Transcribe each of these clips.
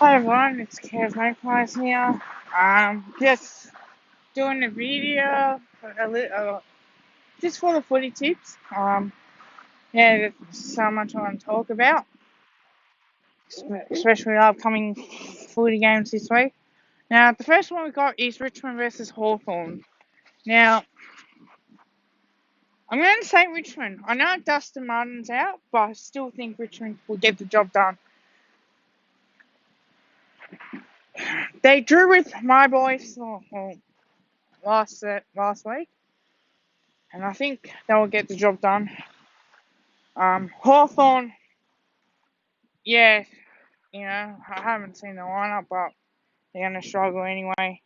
Hi everyone, it's Kaz Magpies here. Just doing a video just for the footy tips. There's so much I want to talk about, especially upcoming footy games this week. Now, the first one we got is Richmond versus Hawthorn. Now, I'm going to say Richmond. I know Dustin Martin's out, but I still think Richmond will get the job done. They drew with my boys last week, and I think they will get the job done. Hawthorn, yeah, I haven't seen the lineup, but they're going to struggle anyway,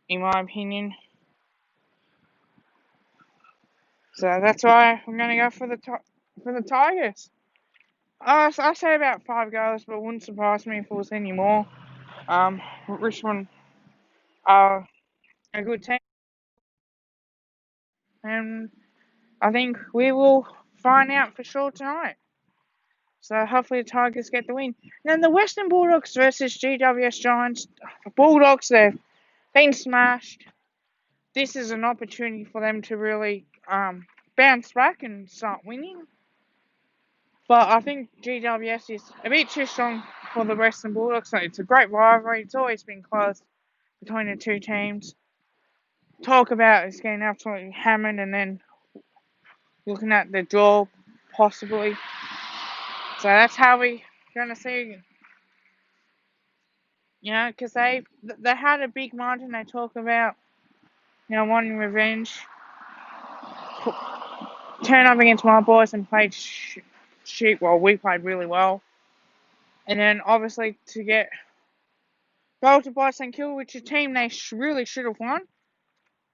in my opinion. So that's why I'm going to go for the Tigers. I say about 5 goals, but it wouldn't surprise me if it was any more. Richmond are a good team, and I think we will find out for sure tonight. So hopefully the Tigers get the win. Then the Western Bulldogs versus GWS Giants. Bulldogs, they've been smashed. This is an opportunity for them to really bounce back and start winning. But I think GWS is a bit too strong for the Western Bulldogs. So it's a great rivalry. It's always been close between the two teams. Talk about it's getting absolutely hammered and then looking at the draw possibly. So that's how we're going to see, because they had a big margin. They talk about, wanting revenge. Turn up against my boys and played shit. Well, we played really well. And then obviously to get bolted by St Kilda, which is a team they really should have won.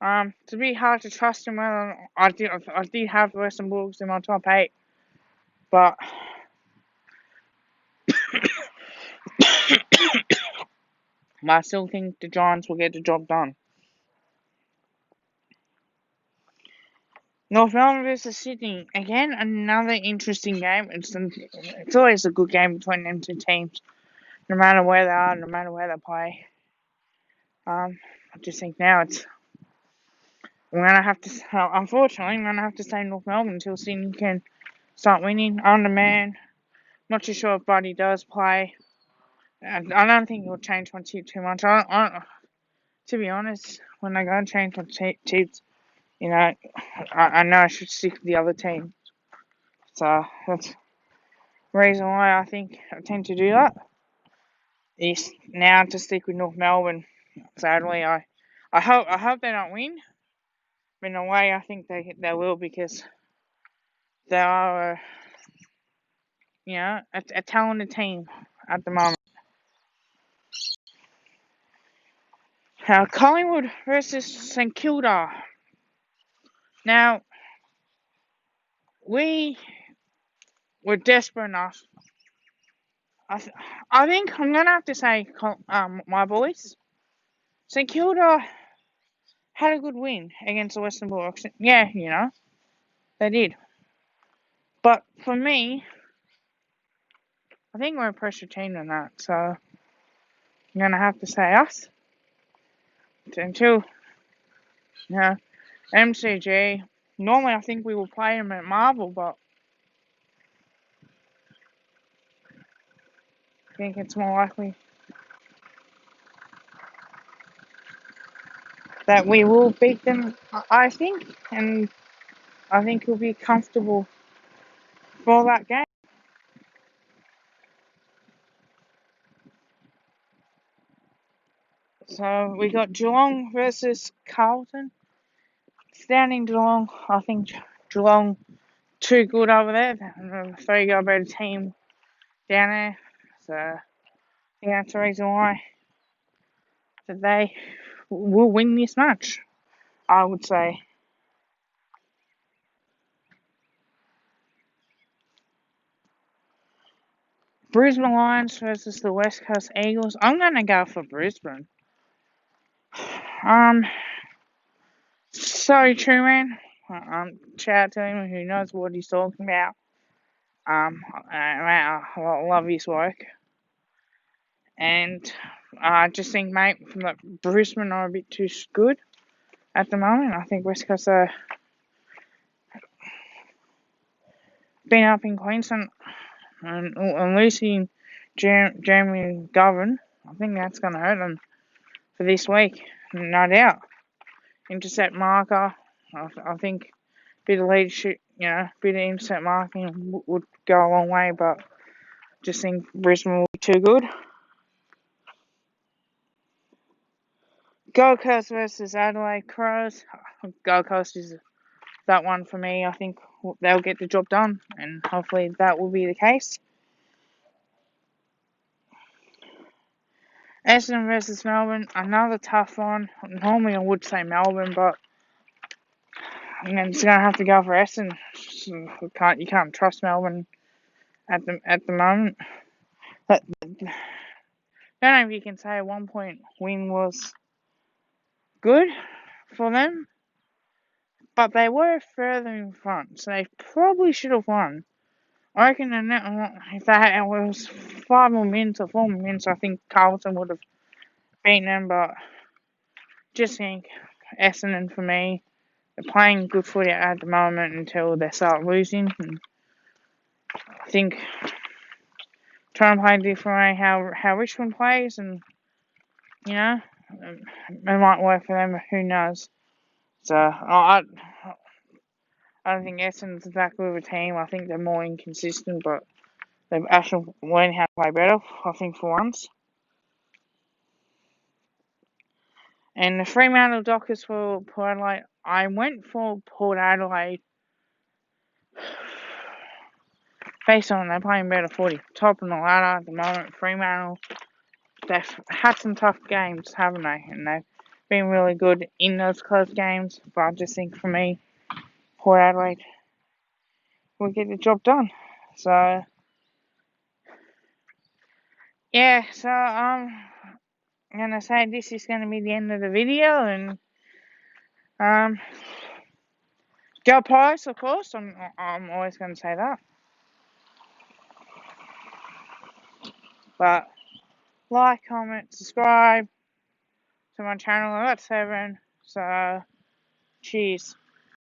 It's a bit hard to trust them. I did have Western Bulldogs in my top 8, but I still think the Giants will get the job done. North Melbourne versus Sydney. Again, another interesting game. It's always a good game between them two teams, no matter where they are, no matter where they play. I just think now unfortunately, I'm going to have to stay in North Melbourne until Sydney can start winning. I'm the man. Not too sure if Buddy does play. I don't think he'll change my tip too much. To be honest, when I go and change my tips, I know I should stick with the other team. So that's the reason why I think I tend to do that. Is now to stick with North Melbourne. Sadly, I hope they don't win. But in a way, I think they will, because they are a talented team at the moment. Now, Collingwood versus St Kilda. Now, we were desperate enough. I think I'm gonna have to say, my boys, St Kilda had a good win against the Western Bulldogs. Yeah, they did. But for me, I think we're a pressure team than that. So I'm gonna have to say us. Until MCG. Normally, I think we will play them at Marvel, but I think it's more likely that we will beat them, I think, and I think we'll be comfortable for that game. So we got Geelong versus Carlton. It's down in Geelong. I think Geelong too good over there. They're a 3-goal better team down there. So I think that's the reason why that they will win this match, I would say. Brisbane Lions versus the West Coast Eagles. I'm gonna go for Brisbane. Sorry, true man. Shout out to him who knows what he's talking about. I love his work. And I just think, mate, Brisbane are a bit too good at the moment. I think West Coast are been up in Queensland and losing Jeremy Govan. I think that's going to hurt them for this week, no doubt. Intercept marker. I think a bit of leadership, a bit of intercept marking would go a long way, but just think Brisbane will be too good. Gold Coast versus Adelaide Crows. Gold Coast is that one for me. I think they'll get the job done, and hopefully that will be the case. Essendon versus Melbourne, another tough one. Normally I would say Melbourne, but it's gonna have to go for Essendon. You can't trust Melbourne at the moment. But don't know if you can say a 1 point win was good for them, but they were further in front, so they probably should have won. I reckon if it was 5 more minutes or 4 more minutes, I think Carlton would have beaten them, but just think Essendon for me. They're playing good footy at the moment until they start losing. And I think trying to play differently how Richmond plays, and it might work for them. Who knows? So I don't think Essendon's that good of a team. I think they're more inconsistent, but they've actually learned how to play better. I think for once. And the Fremantle Dockers for Port Adelaide. I went for Port Adelaide based on they're playing better footy. Top of the ladder at the moment. Fremantle, they've had some tough games, haven't they? And they've been really good in those close games. But I just think for me, Port Adelaide will get the job done. So yeah, I'm gonna say this is gonna be the end of the video, and go Pies, of course. I'm always gonna say that. But like, comment, subscribe to my channel. I got 7, so cheers.